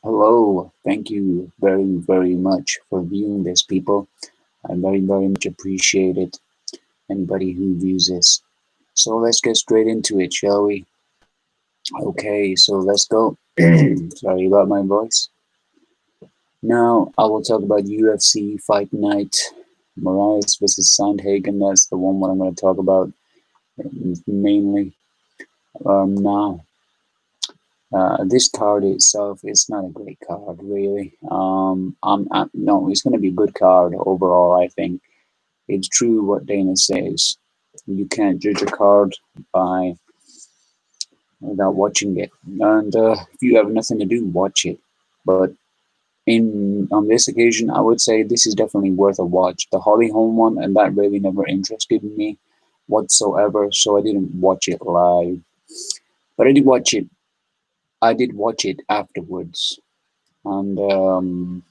Hello, thank you very, very much for viewing this, people. I very, very much appreciate it. Anybody who views this. So let's get straight into it, shall we? Okay, so let's go. Sorry about my voice. Now I will talk about UFC Fight Night, Moraes versus Sandhagen. That's the one what I'm going to talk about mainly. Now, this card itself is not a great card, really. No, it's going to be a good card overall, I think. It's true what Dana says. You can't judge a card by without watching it. And if you have nothing to do, watch it. But in on this occasion, I would say this is definitely worth a watch. The Holly Holm one, and that really never interested me whatsoever, so I didn't watch it live. But I did watch it. I did watch it afterwards, and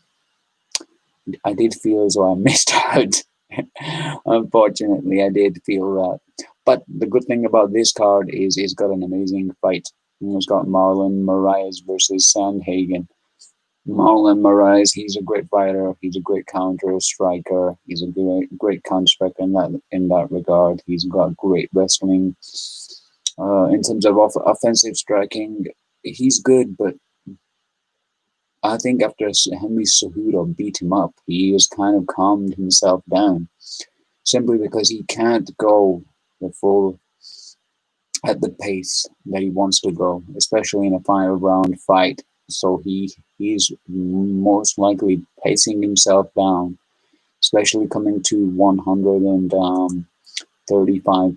I did feel as though I missed out. Unfortunately, I did feel that. But the good thing about this card is it's got an amazing fight. It's got Marlon Moraes versus Sandhagen. Marlon Moraes, he's a great fighter. He's a great counter striker. He's a great counter striker in that regard. He's got great wrestling. In terms of offensive striking, he's good, but I think after Henry Cejudo beat him up, he has kind of calmed himself down simply because he can't go the full at the pace that he wants to go, especially in a final round fight. So he's most likely pacing himself down, especially coming to 135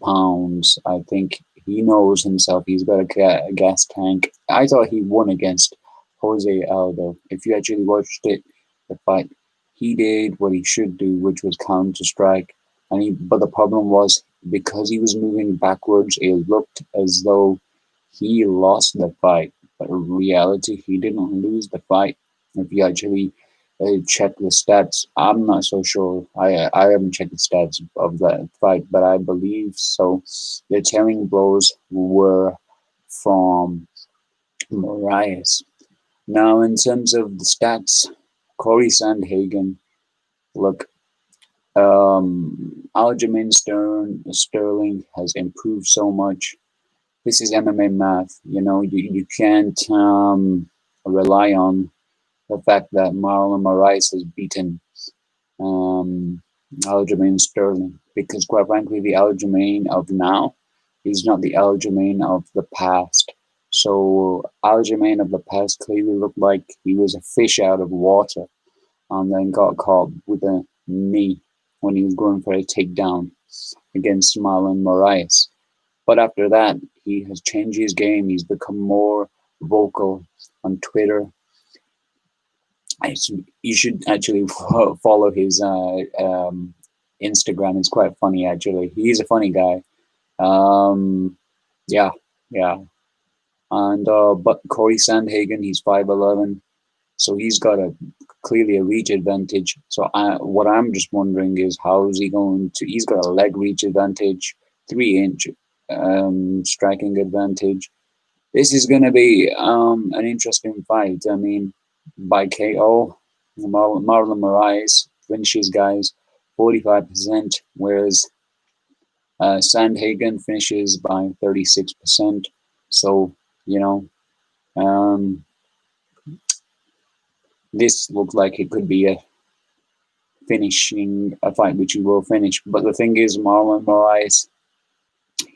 pounds. I think he knows himself. He's got a gas tank. I thought he won against Jose Aldo. If you actually watched it, the fight, he did what he should do, which was counter strike. But the problem was because he was moving backwards, it looked as though he lost the fight. But in reality, he didn't lose the fight. If you actually check the stats, I'm not so sure. I haven't checked the stats of that fight, but I believe so. The telling blows were from Moraes. Now, in terms of the stats, Corey Sandhagen, look, Aljamain Sterling has improved so much. This is MMA math. You can't rely on the fact that Marlon Moraes has beaten um, Aljamain Sterling because, quite frankly, the Aljamain of now is not the Aljamain of the past. So, Aljamain of the past clearly looked like he was a fish out of water and then got caught with a knee when he was going for a takedown against Marlon Moraes. But after that, he has changed his game. He's become more vocal on Twitter. You should actually follow his Instagram. It's quite funny, actually. He's a funny guy. Um, yeah, yeah. And but Corey Sandhagen, he's 5'11", so he's got a clearly a reach advantage. So what I'm just wondering is how is he going to? He's got a leg reach advantage, 3-inch striking advantage. This is going to be an interesting fight. I mean, by KO, Marlon Moraes finishes guys 45%, whereas Sandhagen finishes by 36%. So, you know, um, this looks like it could be a fight which he will finish. But the thing is, Marlon Moraes,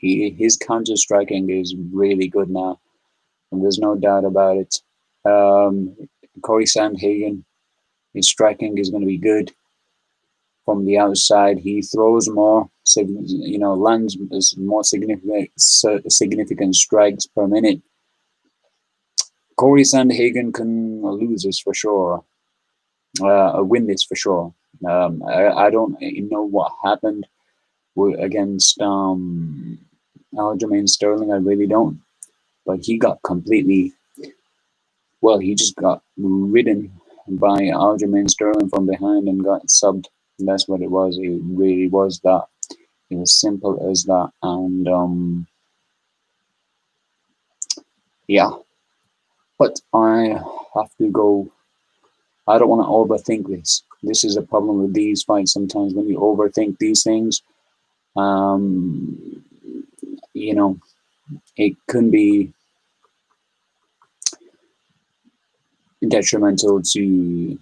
his counter striking is really good now, and there's no doubt about it. Um, Corey Sandhagen, his striking is going to be good from the outside. He throws more, lands more significant strikes per minute. Corey Sandhagen can lose this for sure, win this for sure. I don't know what happened against Aljamain Sterling. I really don't. But he got completely, well, he just got ridden by Aljamain Sterling from behind and got subbed. And that's what it was. It really was that. It was simple as that. And yeah. But have to go. I don't want to overthink this. This is a problem with these fights sometimes when you overthink these things. Um, you know, it can be detrimental to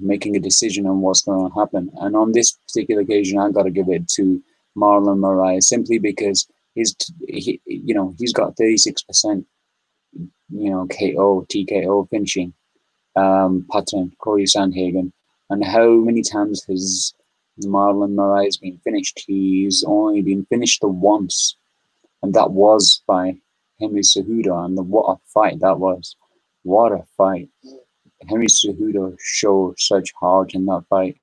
making a decision on what's going to happen. And on this particular occasion, I got to give it to Marlon Moraes simply because he's got 36% KO TKO finishing pattern, Corey Sandhagen. And how many times has Marlon Moraes been finished? He's only been finished once, and that was by Henry Cejudo. And what a fight that was! What a fight! Henry Cejudo showed such heart in that fight,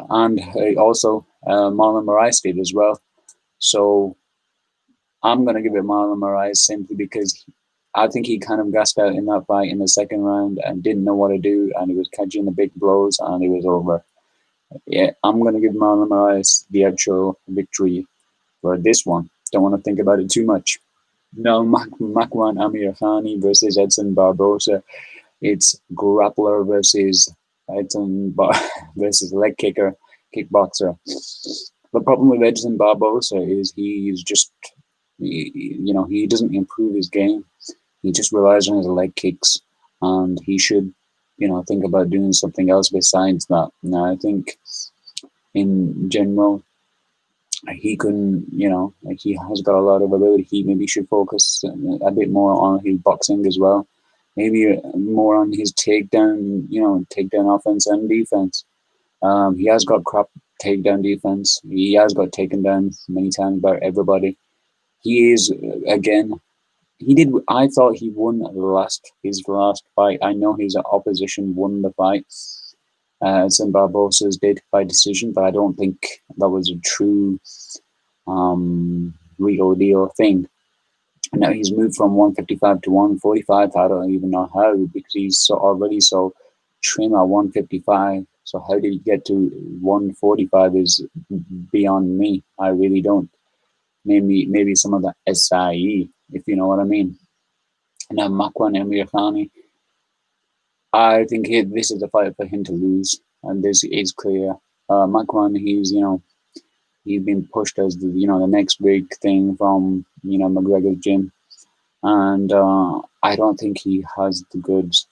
and also Marlon Moraes did as well. So I'm gonna give it Marlon Moraes simply because I think he kind of gasped out in that fight in the second round and didn't know what to do, and he was catching the big blows, and it was over. Yeah, I'm gonna give Marlon Moraes the actual victory for this one. Don't want to think about it too much. No, Makwan Amirkhani versus Edson Barbosa. It's grappler versus Edson versus leg kicker, kickboxer. The problem with Edson Barbosa is he doesn't improve his game. He just relies on his leg kicks, and he should, think about doing something else besides that. Now, I think in general, he can, he has got a lot of ability. He maybe should focus a bit more on his boxing as well. Maybe more on his takedown offense and defense. He has got crap takedown defense. He has got taken down many times by everybody. He is again. He did. I thought he won his last fight. I know his opposition won the fight. Some Barbosa's did by decision, but I don't think that was a true real deal thing. And now he's moved from 155 to 145. I don't even know how, because he's already so trim at 155. So how did he get to 145 is beyond me. I really don't. Maybe some of the SIE, if you know what I mean. Now Makwan Amirkhani, I think this is a fight for him to lose, and this is clear. Makwan, he's been pushed as the next big thing from McGregor's gym, and I don't think he has the goods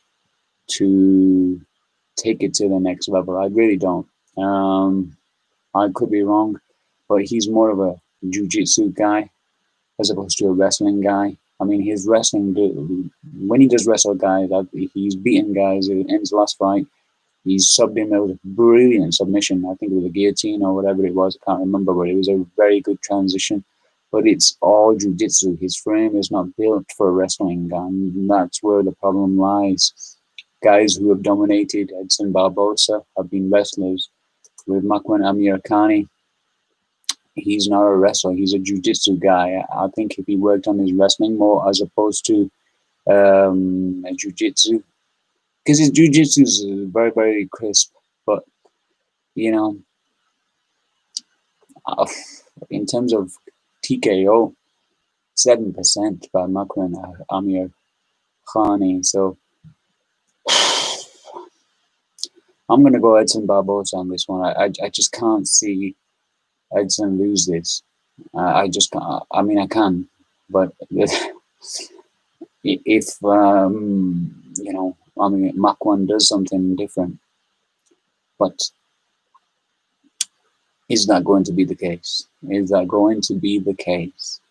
to take it to the next level. I really don't. I could be wrong, but he's more of a jiu-jitsu guy as opposed to a wrestling guy. I mean, his wrestling, when he does wrestle guys, he's beaten guys in his last fight. He's subbed him with a brilliant submission. I think it was a guillotine or whatever it was. I can't remember, but it was a very good transition. But it's all jiu-jitsu. His frame is not built for wrestling, and that's where the problem lies. Guys who have dominated Edson Barbosa have been wrestlers. With Makwan Amirkhani, he's not a wrestler. He's a jiu-jitsu guy. I think if he worked on his wrestling more as opposed to jiu-jitsu, because his jiu-jitsu is very, very crisp. But, in terms of TKO, 7% by Makwan Amirkhani. So I'm going to go Edson Barbosa on this one. I just can't see Edson lose this. I just can't. I mean, I can, but if Makwan does something different, but is that going to be the case? Is that going to be the case?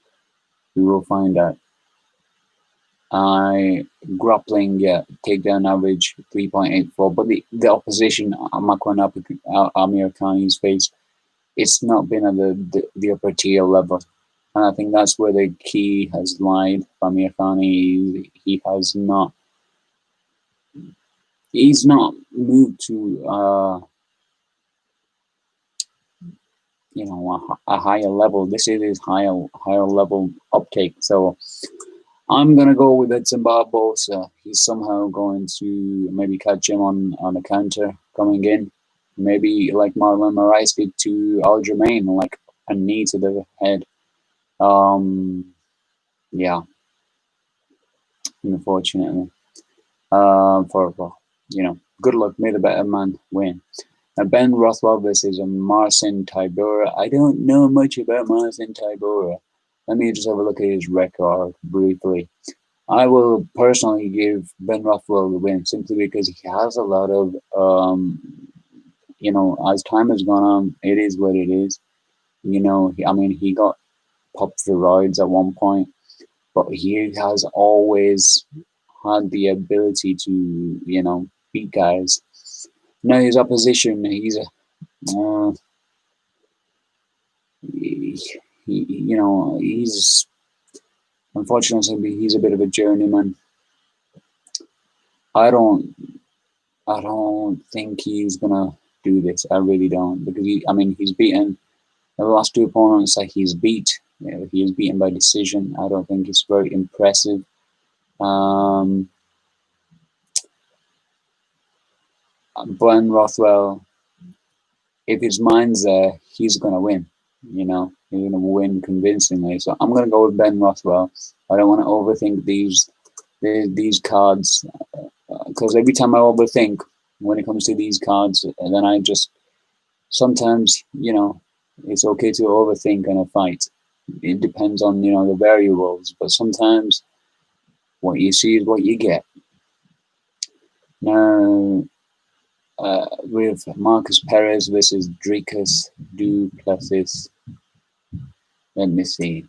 We will find out. Grappling, takedown average 3.84, but the opposition Makwan Amirkhani's faced, it's not been at the upper tier level. And I think that's where the key has lied for Amirkhani. He's not moved to a higher level. This is his higher level uptake. So I'm gonna go with Edson Barbosa. He's somehow going to maybe catch him on a counter coming in. Maybe like Marlon Moraes did to Aljamain, like a knee to the head. Yeah. unfortunately. For good luck. May the better man win. Ben Rothwell versus Marcin Tybura. I don't know much about Marcin Tybura. Let me just have a look at his record briefly. I will personally give Ben Rothwell the win simply because he has a lot of, as time has gone on, it is what it is. He got popped steroids at one point, but he has always had the ability to, beat guys. Now his opposition, uh, he's unfortunately he's a bit of a journeyman. I don't, I don't think he's gonna do this. I really don't because he's beaten the last two opponents that he's beat. He is beaten by decision. I don't think it's very impressive. Um, Glenn Rothwell, if his mind's there, he's gonna win. He's gonna win convincingly. So I'm gonna go with Ben Rothwell. I don't want to overthink these cards because every time I overthink when it comes to these cards, and then I just sometimes it's okay to overthink in a fight. It depends on the variables, but sometimes what you see is what you get. Now, with Marcus Perez versus Dricus Du Plessis. Let me see.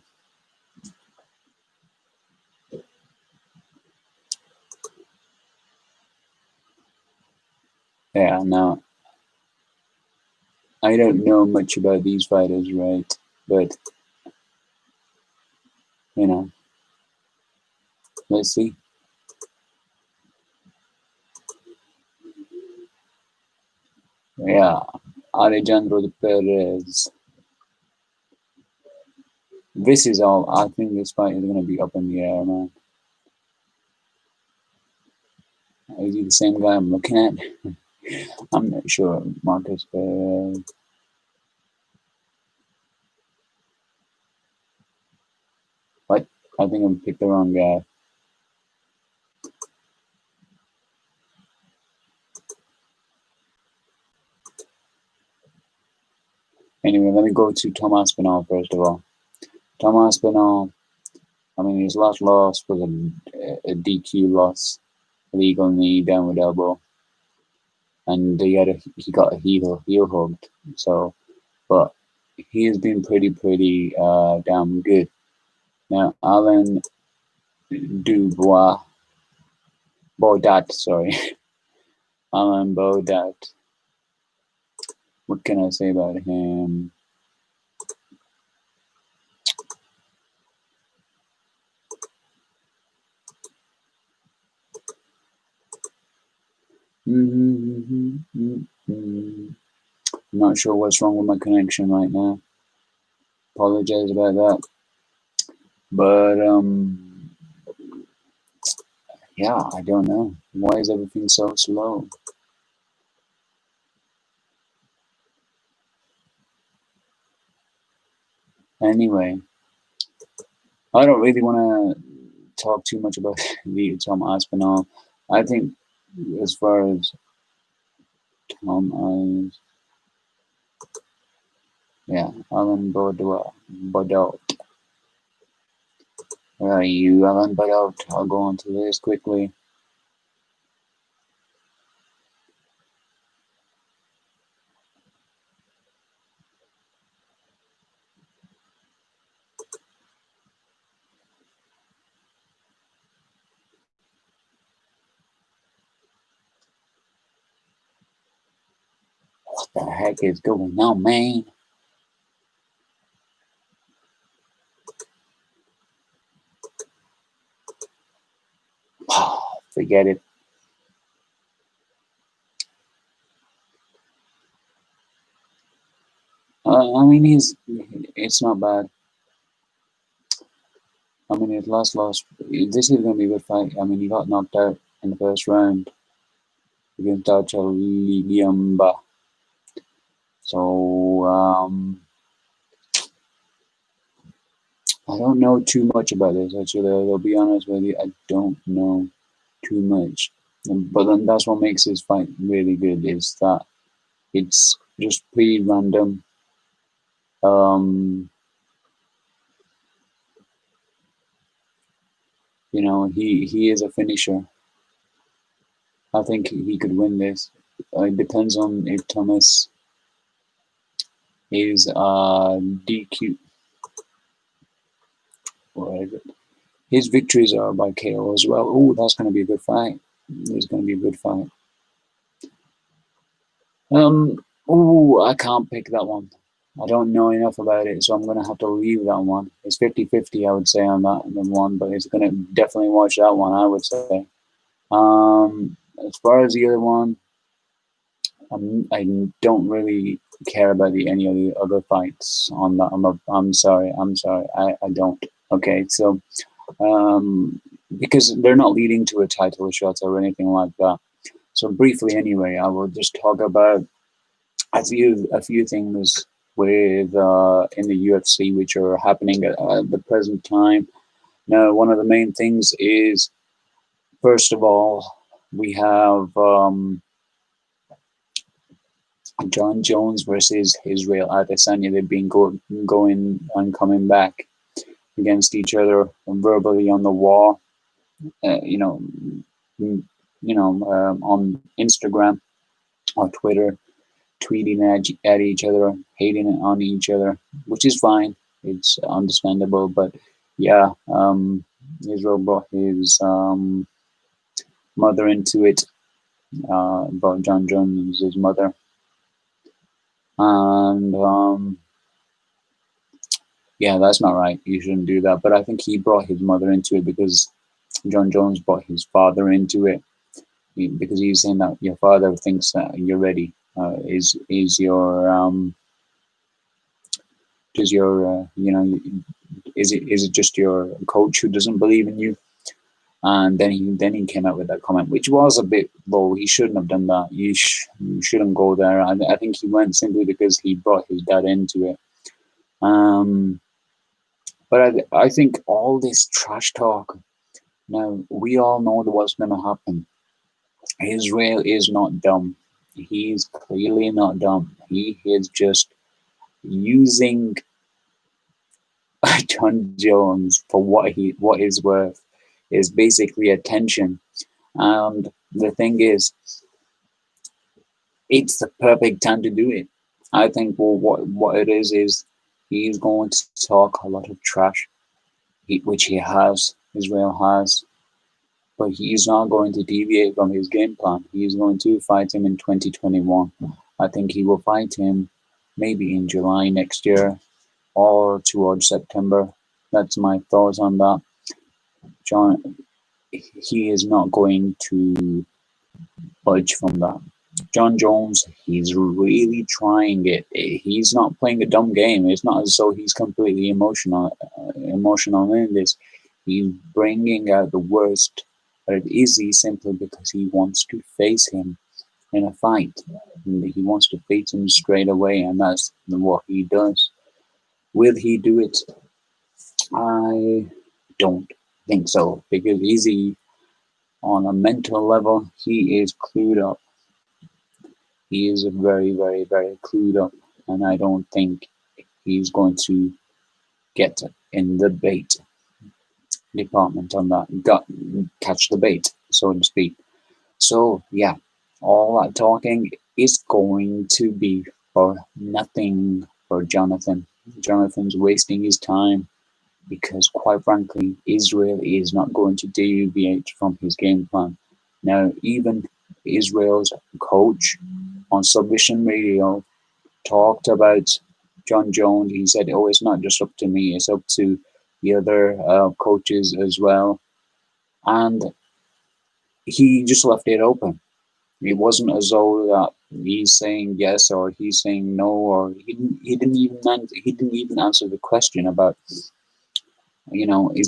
Yeah, now I don't know much about these fighters, right? But let's see. Yeah, Alejandro Perez. This is all. I think this fight is gonna be up in the air, man. Is he the same guy I'm looking at? I'm not sure. Marcus Perez. What? I think I picked the wrong guy. Anyway, let me go to Tom Aspinall first of all. Tom Aspinall, his last loss was a DQ loss, legal knee down with elbow, and he got a heel hooked. So, but he has been pretty damn good. Now, Alan Dubois, Bodat, sorry, Alan Bodat. What can I say about him? I'm not sure what's wrong with my connection right now. Apologize about that. But yeah, I don't know. Why is everything so slow? Anyway, I don't really want to talk too much about the Tom Aspinall. I think as far as Tom Alan Bordeaux. You Alan Bordeaux. I'll go on to this quickly. What the heck is going on, man? Forget it. It's not bad. His last loss. This is going to be a good fight. He got knocked out in the first round against Darchel Ligiamba. So, I don't know too much about this, actually. I'll be honest with you. I don't know too much. But then that's what makes this fight really good is that it's just pretty random. Um, he is a finisher. I think he could win this. It depends on if Thomas is DQ or is it. His victories are by KO as well. Oh, that's going to be a good fight. It's going to be a good fight. Oh, I can't pick that one. I don't know enough about it, so I'm going to have to leave that one. It's 50-50, I would say, on that one, but it's going to definitely watch that one, I would say. As far as the other one, I don't really care about any of the other fights on that. I'm sorry. I don't. Okay, so because they're not leading to a title shot or anything like that. So briefly, anyway, I will just talk about a few things with in the UFC which are happening at the present time. Now, one of the main things is, first of all, we have John Jones versus Israel Adesanya. They've been going and coming back against each other verbally on the wall. Uh, you know, on Instagram or Twitter, tweeting at each other, hating on each other, which is fine. It's understandable, but yeah, Israel brought his mother into it. Brought John Jones' his mother, and yeah, that's not right. You shouldn't do that. But I think he brought his mother into it because John Jones brought his father into it because he's saying that your father thinks that you're ready. Is your is it just your coach who doesn't believe in you? And then he came out with that comment, which was a bit low. He shouldn't have done that. You shouldn't go there. I think he went simply because he brought his dad into it. Um, but I think all this trash talk. Now we all know what's going to happen. Israel is not dumb. He's clearly not dumb. He is just using John Jones for what is worth. Is basically attention. And the thing is, it's the perfect time to do it. I think what it is he's going to talk a lot of trash, which he has, Israel has, but he's not going to deviate from his game plan. He's going to fight him in 2021. I think he will fight him maybe in July next year or towards September. That's my thoughts on that. John, he is not going to budge from that. John Jones, he's really trying it. He's not playing a dumb game. It's not as though he's completely emotional in this. He's bringing out the worst out of Izzy simply because he wants to face him in a fight. And he wants to face him straight away, and that's what he does. Will he do it? I don't think so, because Izzy, on a mental level, he is clued up. He is very, very, very clued up, and I don't think he's going to get in the bait department on that. Catch the bait, so to speak. So yeah, all that talking is going to be for nothing for Jonathan. Jonathan's wasting his time because, quite frankly, Israel is not going to deviate from his game plan. Now, even Israel's coach on Submission Radio talked about John Jones. He said, "Oh, it's not just up to me; it's up to the other coaches as well." And he just left it open. It wasn't as though that he's saying yes or he's saying no, or he didn't even answer the question about, is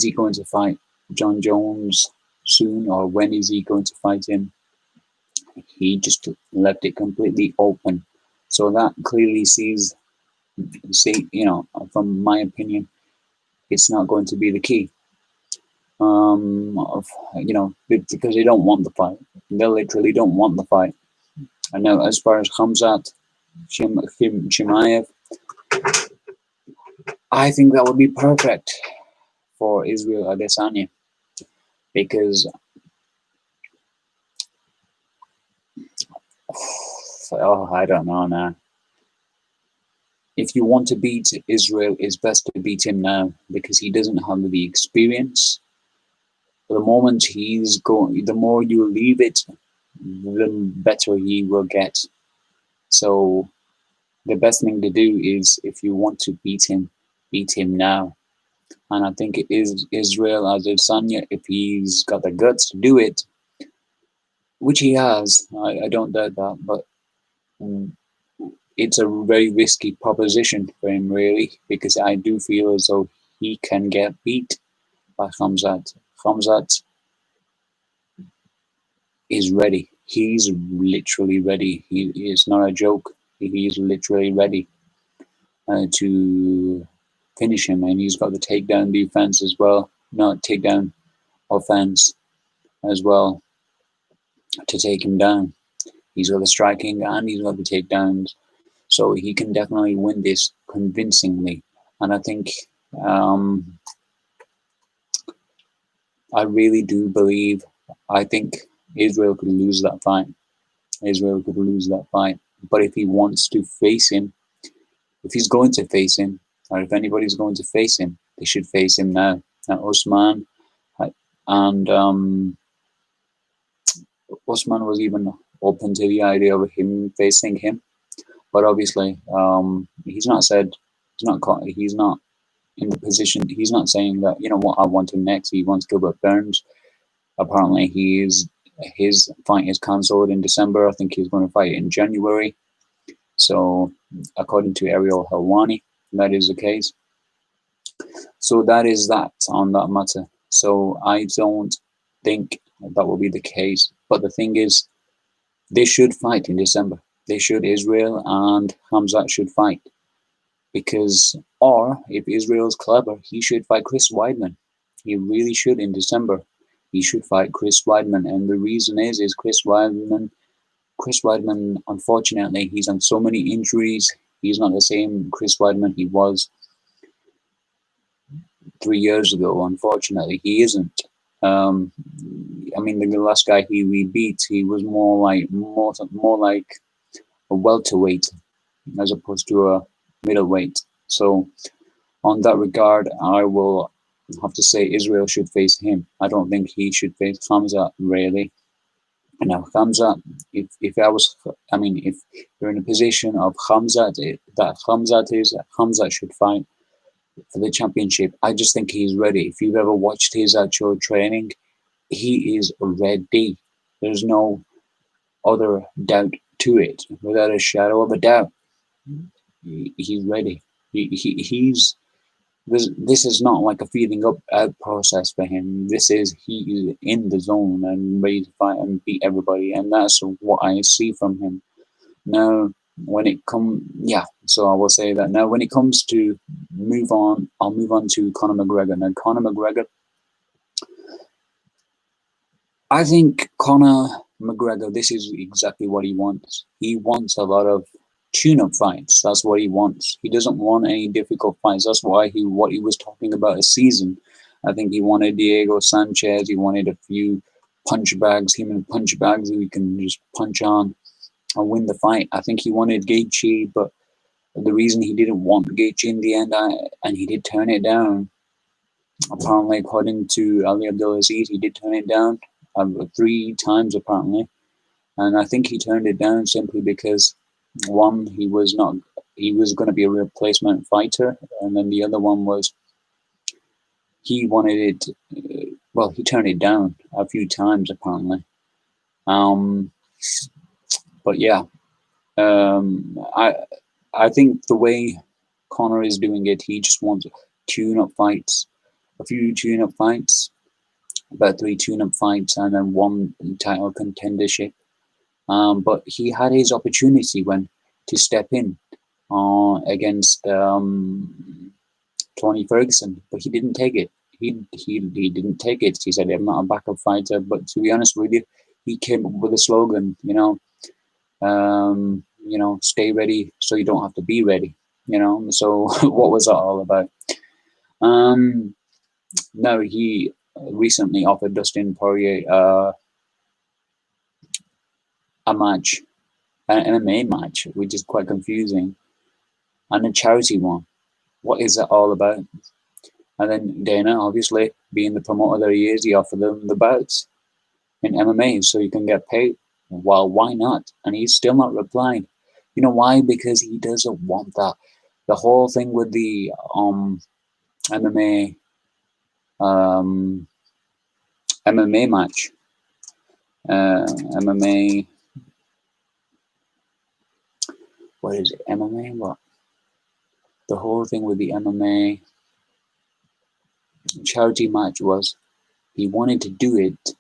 he going to fight John Jones soon, or when is he going to fight him? He just left it completely open. So that clearly see, from my opinion, it's not going to be the key. Of because they don't want the fight. They literally don't want the fight. And now, as far as Khamzat Chimaev, I think that would be perfect for Israel Adesanya because I don't know now. If you want to beat Israel, it's best to beat him now because he doesn't have the experience. The moment he's going, the more you leave it, the better he will get. So the best thing to do is, if you want to beat him now. And I think it is Israel Adesanya, if he's got the guts to do it, which he has, I don't doubt that, but it's a very risky proposition for him, really, because I do feel as though he can get beat by Khamzat. Khamzat is ready. He's literally ready. He is not a joke. He's literally ready to finish him, and he's got the takedown defense as well, not takedown offense as well, to take him down. He's got the striking and he's got the takedowns, so he can definitely win this convincingly. And I think I really do believe, I think Israel could lose that fight. Israel could lose that fight. But if he wants to face him, if he's going to face him, or if anybody's going to face him, they should face him now. Now, Usman and Usman was even open to the idea of him facing him, but obviously, he's not in the position. He's not saying that, you know what, I want him next. He wants Gilbert Burns. Apparently, his fight is cancelled in December. I think he's going to fight in January. So, according to Ariel Helwani, that is the case. So that is that on that matter. So I don't think that will be the case. But the thing is, they should fight in December. They should. Israel and Khamzat should fight. Because, or if Israel's clever, he should fight Chris Weidman. He really should in December. He should fight Chris Weidman. And the reason is Chris Weidman, unfortunately, he's on so many injuries. He's not the same Chris Weidman he was 3 years ago. Unfortunately, he isn't. I mean, the last guy we beat, he was more like a welterweight as opposed to a middleweight. So, on that regard, I will have to say Israel should face him. I don't think he should face Khamzat, really. Now, Khamzat, if you're in a position of Khamzat, Khamzat should fight for the championship. I just think he's ready. If you've ever watched his actual training, he is ready. There's no other doubt to it, without a shadow of a doubt. He's ready. This is not like a feeling out process for him. This is, he is in the zone and ready to fight and beat everybody, and that's what I see from him. Now, so I will say that now when it comes to I'll move on to Conor McGregor. Now, Conor McGregor, I think Conor McGregor, this is exactly what he wants. He wants a lot of tune-up fights. That's what he wants. He doesn't want any difficult fights. That's why what he was talking about a season. I think he wanted Diego Sanchez. He wanted a few punch bags, who he can just punch on and win the fight. I think he wanted Gaethje, but the reason he didn't want Gaethje in the end, and he did turn it down. Apparently, according to Ali Abdelaziz, he did turn it down 3 times apparently, and I think he turned it down simply because, one, he was going to be a replacement fighter, and then the other one was he wanted it. Well, he turned it down a few times apparently. But yeah, I think the way Conor is doing it, he just wants tune-up fights, a few tune-up fights, about 3 tune-up fights, and then 1 title contendership. But he had his opportunity to step in against Tony Ferguson, but he didn't take it. He didn't take it. He said, "I'm not a backup fighter." But to be honest with you, he came up with a slogan, stay ready so you don't have to be ready. So what was that all about? Um, no, he recently offered Dustin Poirier a match, an MMA match, which is quite confusing, and a charity one. What is that all about? And then Dana, obviously, being the promoter that he is, he offered them the bouts in MMA so you can get paid. Well, why not? And he's still not replied. You know why? Because he doesn't want that. The whole thing with the MMA um, MMA match, MMA. What is it? MMA what? The whole thing with the MMA charity match was he wanted to do it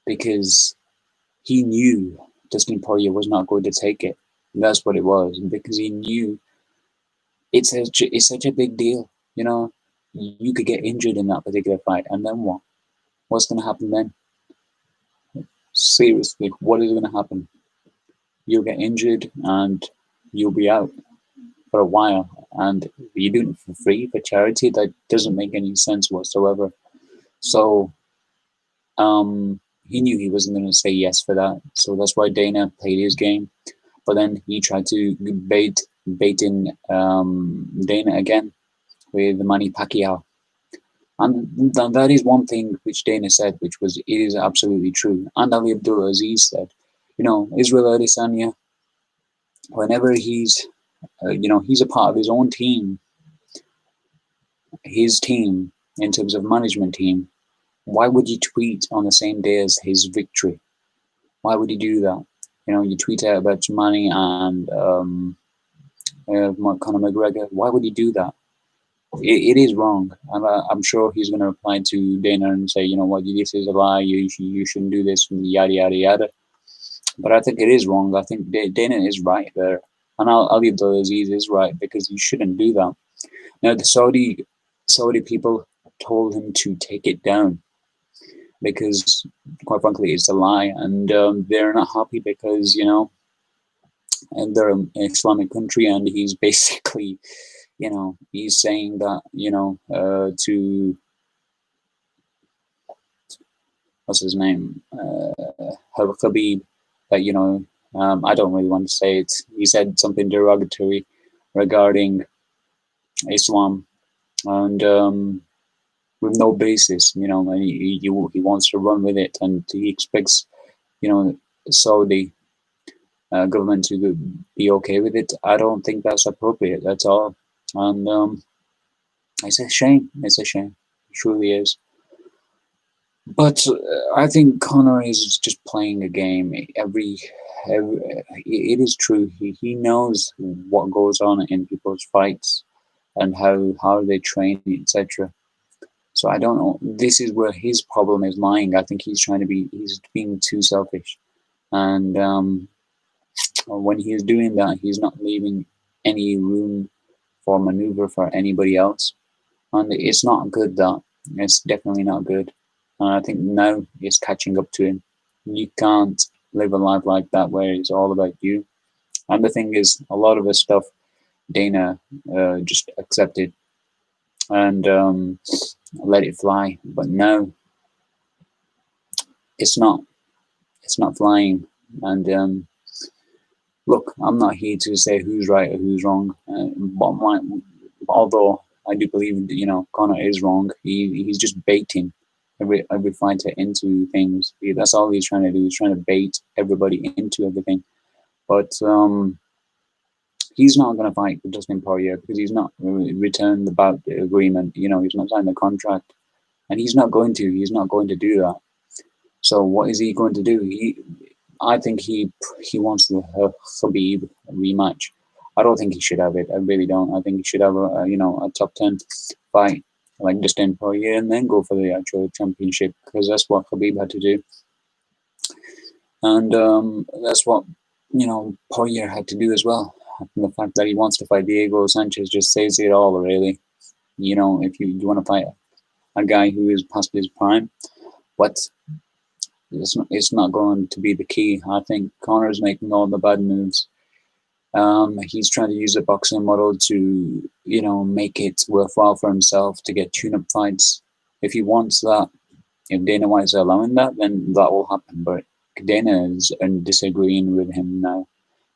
because he knew Dustin Poirier was not going to take it. That's what it was, because he knew it's such a big deal. You could get injured in that particular fight, and then what? What's going to happen then? Seriously, what is going to happen? You'll get injured and you'll be out for a while, and you're doing it for free for charity. That doesn't make any sense whatsoever. So, he knew he wasn't going to say yes for that. So that's why Dana played his game. But then he tried to bait in Dana again with Manny Pacquiao. And that is one thing which Dana said, which was, it is absolutely true. And Ali Abdulaziz said, Israel Adesanya, whenever he's a part of his own team, his team, in terms of management team, why would you tweet on the same day as his victory? Why would you do that? You tweet out about Manny and Conor McGregor. Why would you do that? It is wrong. And I'm sure he's going to reply to Dana and say, what, this is a lie. You shouldn't do this, and yada, yada, yada. But I think it is wrong. I think Dana is right there. And Ali Abdulaziz is right, because you shouldn't do that. Now, the Saudi people told him to take it down because, quite frankly, it's a lie. And they're not happy because, and they're an Islamic country, and he's basically, he's saying that, to, what's his name, Khabib, that, I don't really want to say it. He said something derogatory regarding Islam, and with no basis, and he wants to run with it, and he expects, Saudi government to be okay with it. I don't think that's appropriate at all, and it's a shame. It's a shame. It truly is. But I think Conor is just playing a game. It is true. He knows what goes on in people's fights and how they train, etc. So I don't know. This is where his problem is lying. I think he's being too selfish, and when he's doing that, he's not leaving any room for maneuver for anybody else, and it's not good. It's definitely not good. And I think now it's catching up to him. You can't live a life like that where it's all about you. And the thing is, a lot of the stuff Dana just accepted and let it fly. But now it's not flying. And look, I'm not here to say who's right or who's wrong. Although I do believe Conor is wrong. He's just baiting every fighter into things. That's all he's trying to do. He's trying to bait everybody into everything. But he's not going to fight with Dustin Poirier because he's not returned the bout agreement. He's not signed the contract, and he's not going to. He's not going to do that. So what is he going to do? I think he wants the Khabib rematch. I don't think he should have it. I really don't. I think he should have a top 10 fight like Dustin Poirier, and then go for the actual championship, because that's what Khabib had to do, and that's what Poirier had to do as well. And the fact that he wants to fight Diego Sanchez just says it all, really. You know, if you want to fight a guy who is past his prime, but it's not going to be the key. I think Conor's making all the bad moves. He's trying to use the boxing model to, you know, make it worthwhile for himself to get tune-up fights. If he wants that, if Dana White's allowing that, then that will happen. But Dana is disagreeing with him now.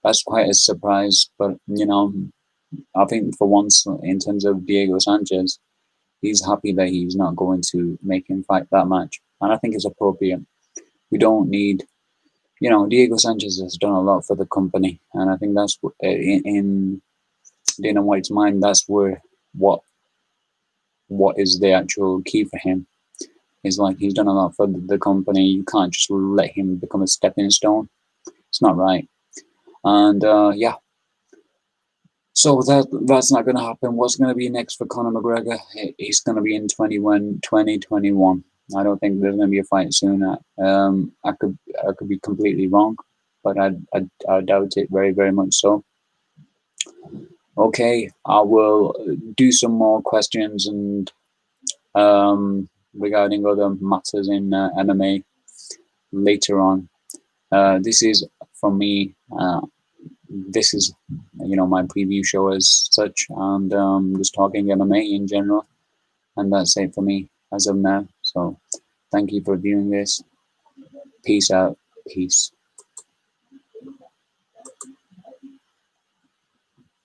That's quite a surprise. But, you know, I think for once, in terms of Diego Sanchez, he's happy that he's not going to make him fight that match. And I think it's appropriate. We don't need, you know, Diego Sanchez has done a lot for the company. And I think that's in Dana White's mind, that's where what is the actual key for him. Is like he's done a lot for the company. You can't just let him become a stepping stone. It's not right. And yeah, so that's not going to happen. What's going to be next for Conor McGregor? He's going to be in 2021. I don't think there's going to be a fight soon. I could be completely wrong, but I doubt it very, very much so. Okay, I will do some more questions and regarding other matters in MMA later on. This is from me. This is, you know, my preview show as such, and just talking MMA in general. And that's it for me as of now. So thank you for viewing this. Peace out. Peace.